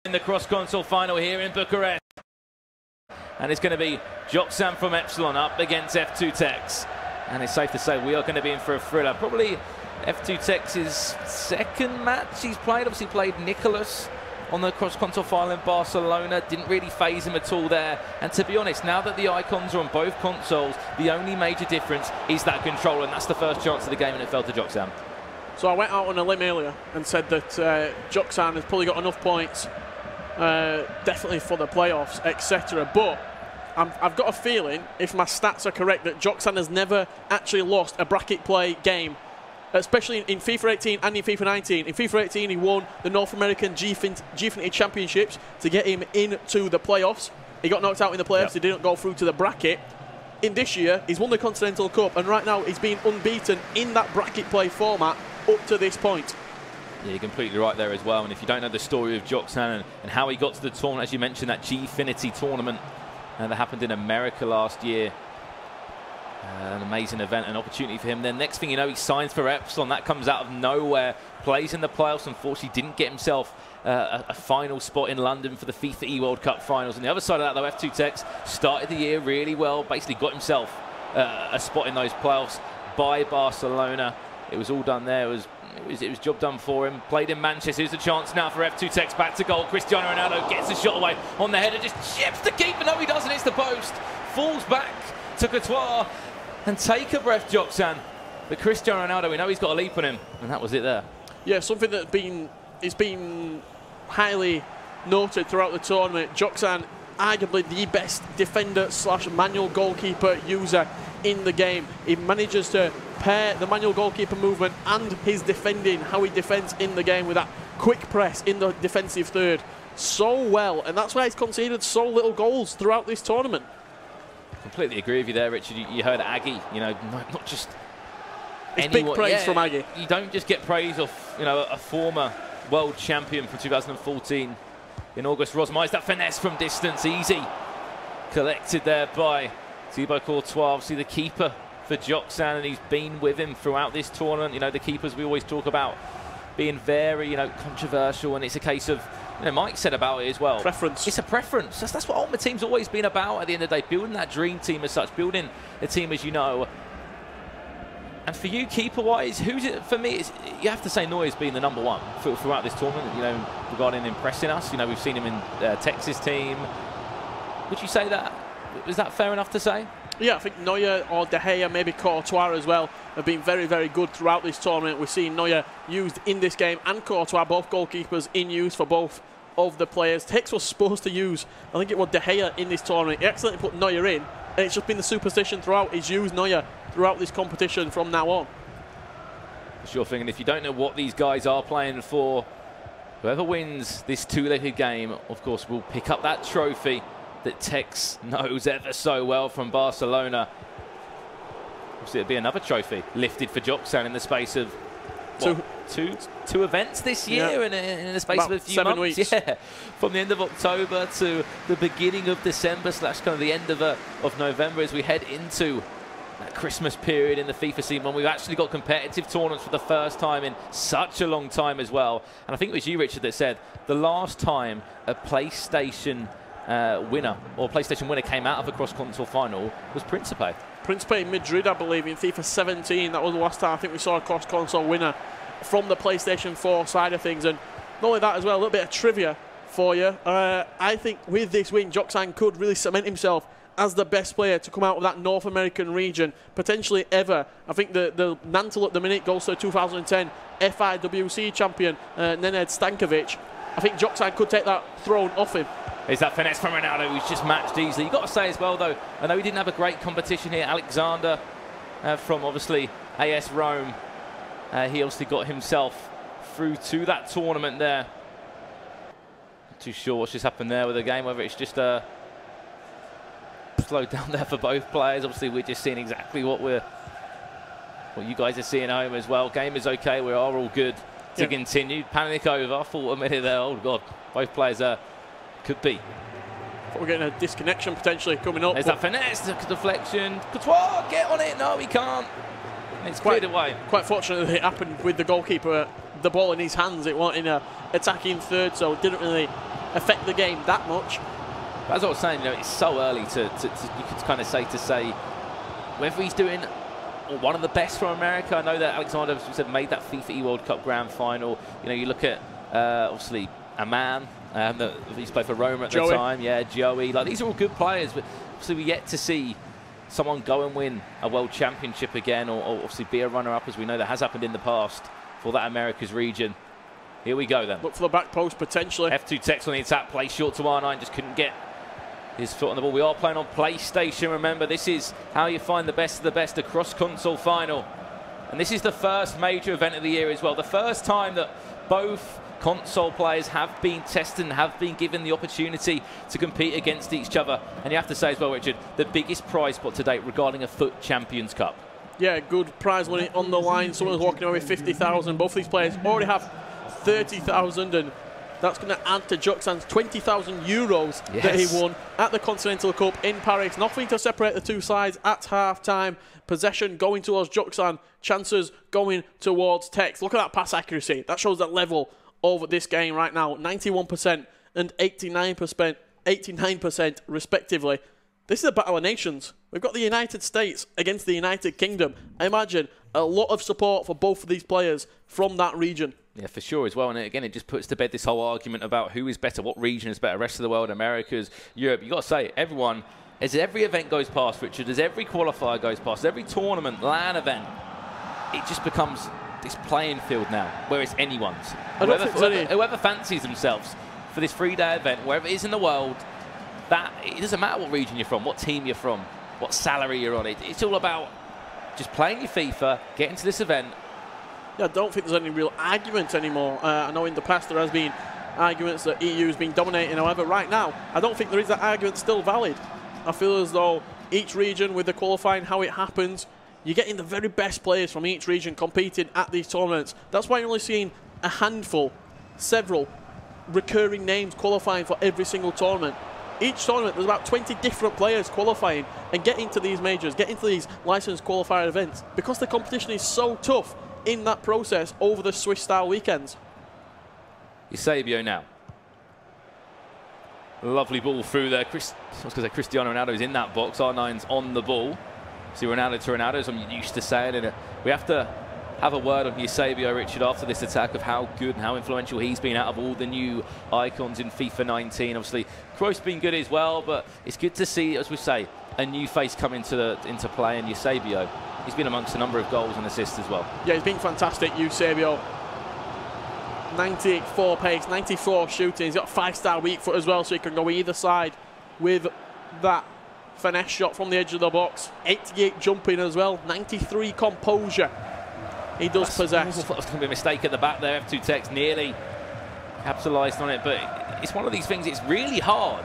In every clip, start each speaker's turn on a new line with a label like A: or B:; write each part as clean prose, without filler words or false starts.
A: in the cross-console final here in Bucharest. And it's going to be Joksan from Epsilon up against F2 tekkz. And it's safe to say we are going to be in for a thriller. Probably F2 tekkz's second match he's played. Obviously played Nicholas on the cross-console final in Barcelona. Didn't really phase him at all there. And to be honest, now that the icons are on both consoles, the only major difference is that controller. And that's the first chance of the game, and it fell to Joksan.
B: So I went out on a limb earlier and said that Joksan has probably got enough points, definitely for the playoffs, etc. But I've got a feeling, if my stats are correct, that Joksan has never actually lost a bracket play game, especially in FIFA 18 and in FIFA 19. In FIFA 18, he won the North American Gfinity Championships to get him into the playoffs. He got knocked out in the playoffs. He didn't go through to the bracket. In this year, he's won the Continental Cup, and right now he's been unbeaten in that bracket play format up to this point.
A: Yeah, you're completely right there as well. And if you don't know the story of Joksan and how he got to the tournament, as you mentioned, that Gfinity tournament that happened in America last year, an amazing event, an opportunity for him. Then next thing you know, he signs for Epsilon. That comes out of nowhere. Plays in the playoffs. Unfortunately, didn't get himself a final spot in London for the FIFA E-World Cup finals. On the other side of that, though, F2 tekkz started the year really well. Basically got himself a spot in those playoffs by Barcelona. It was all done there. It was job done for him. Played in Manchester. Here's a chance now for F2 tekkz. Back to goal. Cristiano Ronaldo gets a shot away on the header. Just chips the keeper. No, he doesn't. It's the post. Falls back to Courtois. And take a breath, Joksan. But Cristiano Ronaldo, we know he's got a leap on him. And that was it there. Yeah,
B: something that's been highly noted throughout the tournament. Joksan, arguably the best defender / manual goalkeeper user in the game. He manages to pair the manual goalkeeper movement and his defending, how he defends in the game with that quick press in the defensive third so well, and that's why he's conceded so little goals throughout this tournament.
A: Completely agree with you there, Richard. You heard Aggie, you know, not just
B: it's anyone. Big praise from Aggie.
A: You don't just get praise off, you know, a former world champion from 2014 in August Rosmeister. That finesse from distance, easy. Collected there by Thibaut Courtois, obviously the keeper for Joksan, and he's been with him throughout this tournament. You know, the keepers we always talk about being very, you know, controversial, and it's a case of, you know, Mike said about it as well.
B: Preference.
A: It's a preference. That's what Ultimate Team's always been about at the end of the day, building that dream team as such, building a team as you know. And for you, keeper-wise, who's it? For me, you have to say Neuer's been the #1 throughout this tournament, you know, regarding impressing us. You know, we've seen him in tekkz's team. Would you say that? Was that fair enough to say?
B: Yeah, I think Neuer or De Gea, maybe Courtois as well, have been very, very good throughout this tournament. We're seeing Neuer used in this game and Courtois, both goalkeepers in use for both of the players. tekkz was supposed to use, I think it was De Gea in this tournament. He accidentally put Neuer in, and it's just been the superstition throughout. He's used Neuer throughout this competition from now on.
A: Sure thing, and if you don't know what these guys are playing for, whoever wins this two-legged game, of course, will pick up that trophy that tekkz knows ever so well from Barcelona. Obviously, it'll be another trophy lifted for Joksan in the space of what, two events this year, and in the space of a few
B: 7
A: months.
B: weeks.
A: Yeah, from the end of October to the beginning of December / kind of the end of November as we head into that Christmas period in the FIFA scene when we've actually got competitive tournaments for the first time in such a long time as well. And I think it was you, Richard, that said the last time a PlayStation winner came out of a cross-console final was Principe.
B: Principe in Madrid, I believe, in FIFA 17. That was the last time I think we saw a cross-console winner from the PlayStation 4 side of things. And not only that as well, a little bit of trivia for you. I think with this win, Joksan could really cement himself as the best player to come out of that North American region, potentially ever. I think the mantle at the minute goes to 2010 FIWC champion, Nenad Stankovic. I think Joksan could take that throne off him.
A: Is that finesse from Ronaldo, who's just matched easily. You've got to say as well, though, I know he didn't have a great competition here. Alexander from, obviously, AS Rome. He obviously got himself through to that tournament there. Not too sure what's just happened there with the game, whether it's just slowed down there for both players. Obviously, we're just seeing exactly what you guys are seeing at home as well. Game is okay. We are all good to continue. Panic over. Thought a minute there. Oh, God. Both players could be.
B: We're getting a disconnection potentially coming up.
A: There's that finesse, the deflection. Courtois, get on it. No, he can't. It's cleared away.
B: Quite fortunate that it happened with the goalkeeper, the ball in his hands. It wasn't in a attacking third, so it didn't really affect the game that much.
A: As I was saying, it's so early to you could kind of say whether he's doing one of the best from America. I know that Alexander, as we said, made that FIFA World Cup Grand Final. You look at obviously a man that he's played for Roma at the time. Yeah, Joey. Like, these are all good players, but obviously we yet to see someone go and win a World Championship again, or obviously be a runner-up, as we know that has happened in the past for that Americas region. Here we go then.
B: Look for the back post potentially.
A: F2 tekkz on the attack, play short to R9, just couldn't get his foot on the ball. We are playing on PlayStation, remember. This is how you find the best of the best, a cross-console final. And this is the first major event of the year as well. The first time that both console players have been tested and have been given the opportunity to compete against each other. And you have to say as well, Richard, the biggest prize pot to date regarding a FUT Champions Cup. Yeah,
B: good prize money on the line. Someone's walking away with 50,000. Both of these players already have 30,000, and that's going to add to Joksan's 20,000 euros that he won at the Continental Cup in Paris. Nothing to separate the two sides at half-time. Possession going towards Joksan, chances going towards tekkz. Look at that pass accuracy. That shows that level of this game right now. 91% and 89% respectively. This is a battle of nations. We've got the United States against the United Kingdom. I imagine a lot of support for both of these players from that region.
A: Yeah, for sure as well. And again, it just puts to bed this whole argument about who is better, what region is better, rest of the world, Americas, Europe. You've got to say, everyone, as every event goes past, Richard, as every qualifier goes past, every tournament, LAN event, it just becomes this playing field now, where it's anyone's. Whoever fancies themselves for this 3-day event, wherever it is in the world, that it doesn't matter what region you're from, what team you're from, what salary you're on. It's all about just playing your FIFA, getting to this event.
B: Yeah, I don't think there's any real argument anymore. I know in the past there has been arguments that EU has been dominating. However, right now, I don't think there is that argument still valid. I feel as though each region, with the qualifying, how it happens, you're getting the very best players from each region competing at these tournaments. That's why you're only seeing a handful, several recurring names qualifying for every single tournament. Each tournament, there's about 20 different players qualifying and getting to these majors, getting to these licensed qualifier events, because the competition is so tough in that process over the Swiss-style weekends.
A: Eusebio now. Lovely ball through there. I was going to say Cristiano Ronaldo's in that box. R9's on the ball. See, Ronaldo to Ronaldo, as I'm used to saying it. We have to have a word on Eusebio, Richard, after this attack, of how good and how influential he's been out of all the new icons in FIFA 19. Obviously, Cruyff's been good as well, but it's good to see, as we say, a new face come into play, and Eusebio, he's been amongst a number of goals and assists as well. Yeah,
B: he's been fantastic, Eusebio. 94 pace, 94 shooting. He's got a 5-star weak foot as well, so he can go either side with that finesse shot from the edge of the box. 88 jumping as well, 93 composure. He does possess.
A: That was going to be a mistake at the back there. F2 tekkz nearly capitalised on it, but it's one of these things, it's really hard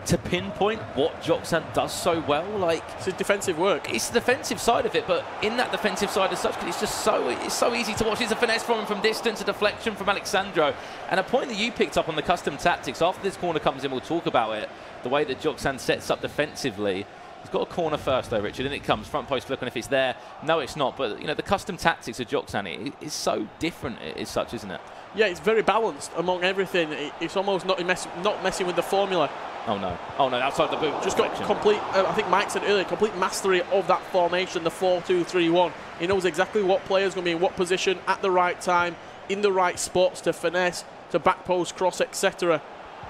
A: to pinpoint what Joksan does so well. Like,
B: it's his defensive work.
A: It's the defensive side of it, but in that defensive side as such, it's just so easy to watch. It's a finesse from him from distance, a deflection from Alexandro, and a point that you picked up on the custom tactics. After this corner comes in, we'll talk about it. The way that Joksan sets up defensively. He's got a corner first though, Richard, and it comes front post flick, and if it's there, no, it's not. But the custom tactics of Joksan is so different as such, isn't it?
B: Yeah, it's very balanced among everything. It's almost not messing with the formula.
A: Oh no, outside the boot.
B: Just got complete, I think Mike said earlier, complete mastery of that formation, the 4-2-3-1. He knows exactly what player's going to be in what position at the right time, in the right spots to finesse, to back post, cross, etc.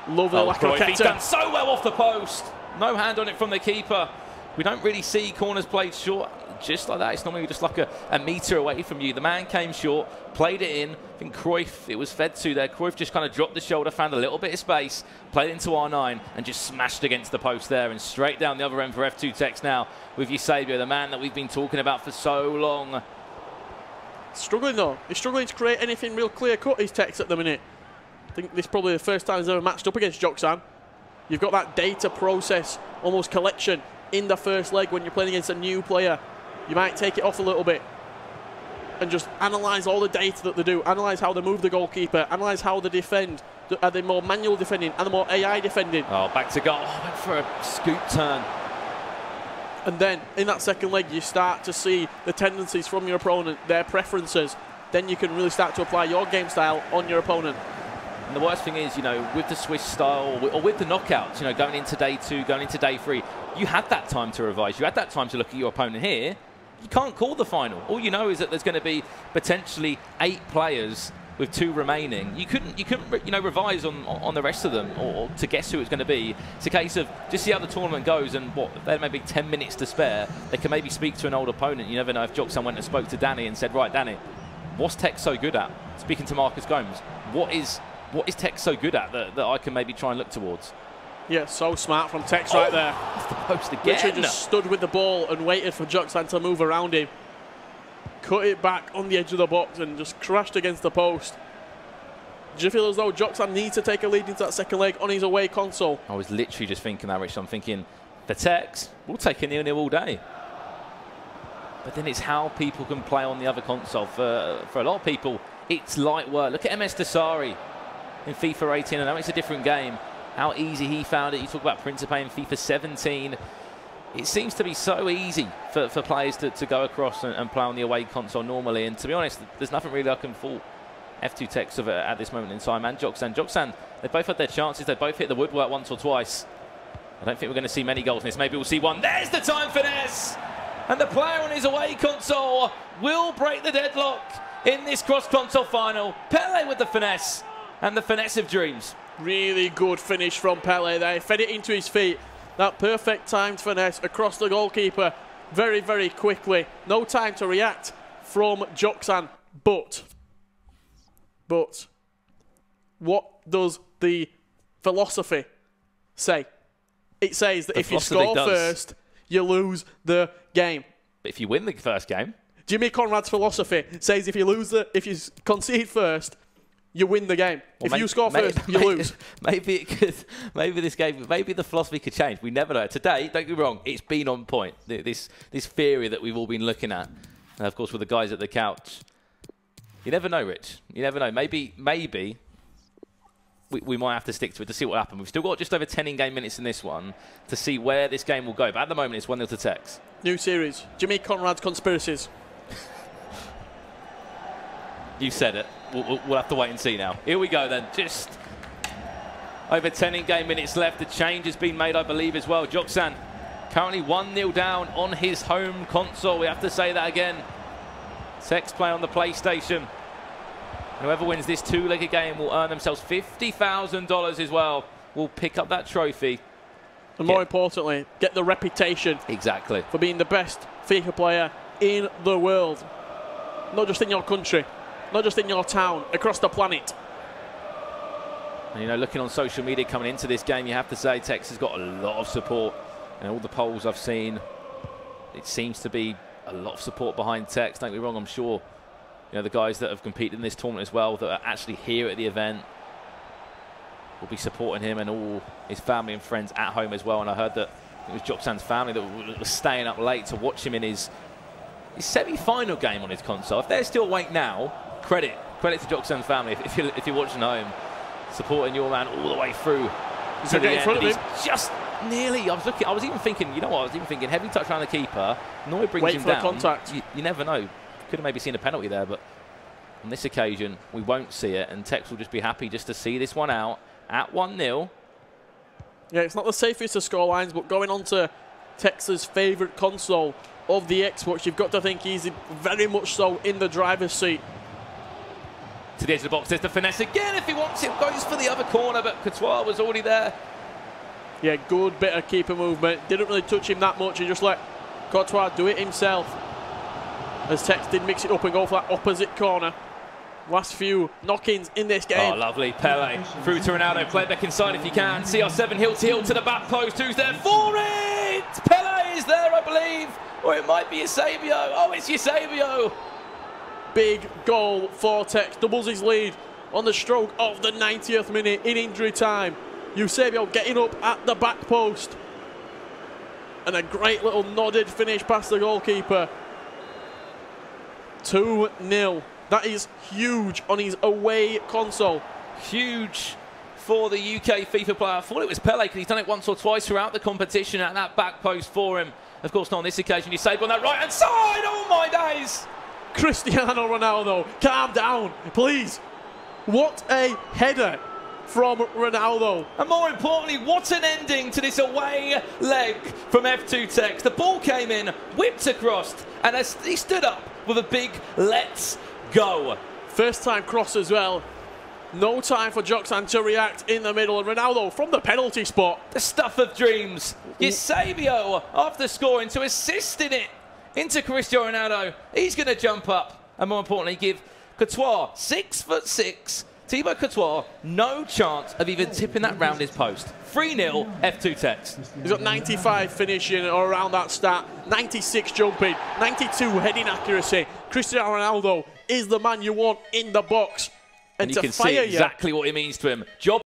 B: Lovely.
A: He's done so well off the post. No hand on it from the keeper. We don't really see corners played short just like that. It's normally just like a metre away from you. The man came short, played it in. I think Cruyff, it was fed to there. Cruyff just kind of dropped the shoulder, found a little bit of space, played into R9 and just smashed against the post there, and straight down the other end for F2 tekkz now with Eusebio, the man that we've been talking about for so long.
B: Struggling though. He's struggling to create anything real clear-cut, his tekkz at the minute. I think this is probably the first time he's ever matched up against Joksan. You've got that data process, almost collection, in the first leg when you're playing against a new player. You might take it off a little bit and just analyse all the data that they do, analyse how they move the goalkeeper, analyse how they defend. Are they more manual defending? Are they more AI defending?
A: Oh, back to goal. Oh, went for a scoop turn.
B: And then in that second leg, you start to see the tendencies from your opponent, their preferences. Then you can really start to apply your game style on your opponent.
A: And the worst thing is, you know, with the Swiss style or with the knockouts, you know, going into day 2, going into day 3, you had that time to revise. You had that time to look at your opponent. Here, you can't call the final. All you know is that there's going to be potentially 8 players with 2 remaining. You couldn't, you know, revise on the rest of them or to guess who it's going to be. It's a case of just see how the tournament goes, and what, there may be 10 minutes to spare. They can maybe speak to an old opponent. You never know if Joksan went and spoke to Danny and said, right, Danny, what's tekkz so good at? Speaking to Marcus Gomes, what is tekkz so good at that I can maybe try and look towards?
B: Yeah, so smart from tekkz right there.
A: Off the post again.
B: Literally just stood with the ball and waited for Joksan to move around him. Cut it back on the edge of the box and just crashed against the post. Do you feel as though Joksan needs to take a lead into that second leg on his away console? I
A: was literally just thinking that, Rich. I'm thinking, the tekkz, we'll take a 0-0 all day. But then it's how people can play on the other console. For a lot of people, it's light work. Look at MS Dasari in FIFA 18. I know it's a different game. How easy he found it. You talk about Principe in FIFA 17. It seems to be so easy for players to go across and play on the away console normally. And to be honest, there's nothing really I can fault F2 tekkz of it at this moment in time. And Joksan, they both had their chances. They both hit the woodwork once or twice. I don't think we're going to see many goals in this. Maybe we'll see one. There's the time finesse! And the player on his away console will break the deadlock in this cross-console final. Pele with the finesse, and the finesse of dreams.
B: Really good finish from Pele there. Fed it into his feet. That perfect timed finesse across the goalkeeper very, very quickly. No time to react from Joksan. But what does the philosophy say? It says that if you score first, you lose the game.
A: But if you win the first game,
B: Jimmy Conrad's philosophy says if you concede first, you win the game. Well, if you score first, you lose.
A: Maybe the philosophy could change. We never know. Today, don't get me wrong, it's been on point. This theory that we've all been looking at, and of course with the guys at the couch. You never know, Rich. You never know. Maybe we might have to stick to it to see what happens. We've still got just over 10 in-game minutes in this one to see where this game will go. But at the moment, it's 1-0 to tekkz.
B: New series. Jimmy Conrad's Conspiracies.
A: You said it. We'll have to wait and see now. Here we go then. Just over 10 in-game minutes left. The change has been made, I believe, as well. Joksan currently 1-0 down on his home console. We have to say that again. tekkz play on the PlayStation. Whoever wins this 2-legged game will earn themselves $50,000 as well. Will pick up that trophy.
B: And more importantly, get the reputation.
A: Exactly.
B: For being the best FIFA player in the world. Not just in your country. Not just in your town. Across the planet.
A: And, you know, looking on social media coming into this game, you have to say tekkz has got a lot of support. And all the polls I've seen, it seems to be a lot of support behind tekkz. Don't get me wrong, I'm sure, you know, the guys that have competed in this tournament as well, that are actually here at the event, will be supporting him and all his family and friends at home as well. And I heard that it was Joksan's family that was staying up late to watch him in his semi-final game on his console. If they're still awake now, credit to Joksan's family. If you're watching home, supporting your man all the way through to the end. He's just nearly. I was even thinking. You know what? I was even thinking. Heavy touch around the keeper. Noy brings him down.
B: Contact.
A: You never know. Could have maybe seen a penalty there, but on this occasion we won't see it, and tekkz will just be happy just to see this one out at 1-0.
B: Yeah, it's not the safest of scorelines, but going on to tekkz's favourite console of the Xbox, you've got to think he's very much so in the driver's seat.
A: To the edge of the box, there's the finesse again. If he wants it, goes for the other corner, but Courtois was already there.
B: Yeah, good bit of keeper movement. Didn't really touch him that much. He just let Courtois do it himself. As tekkz did mix it up and go for that opposite corner. Last few knock-ins in this game.
A: Oh, lovely. Pele through to Ronaldo. Play back inside if you can. CR7 heel to heel to the back post. Who's there for it? Pele is there, I believe. Or it might be Eusebio. Oh, it's Eusebio.
B: Big goal for tekkz. Doubles his lead on the stroke of the 90th minute in injury time. Eusebio getting up at the back post. And a great little nodded finish past the goalkeeper. 2-0. That is huge on his away console.
A: Huge for the UK FIFA player. I thought it was Pele because he's done it once or twice throughout the competition at that back post for him. Of course, not on this occasion. You save on that right-hand side. Oh, my days.
B: Cristiano Ronaldo, calm down, please. What a header from Ronaldo.
A: And more importantly, what an ending to this away leg from F2 tekkz. The ball came in, whipped across, and as he stood up with a big let's go.
B: First time cross as well. No time for Joksan to react in the middle, and Ronaldo from the penalty spot.
A: The stuff of dreams. Eusebio, after scoring, to assist in it into Cristiano Ronaldo. He's going to jump up and more importantly give Courtois, 6'6", Thibaut Courtois, no chance of even tipping that round his post. 3-0 F2 tekkz.
B: He's got 95 finishing or around that stat, 96 jumping, 92 heading accuracy. Cristiano Ronaldo is the man you want in the box.
A: And you can see exactly what it means to him. Job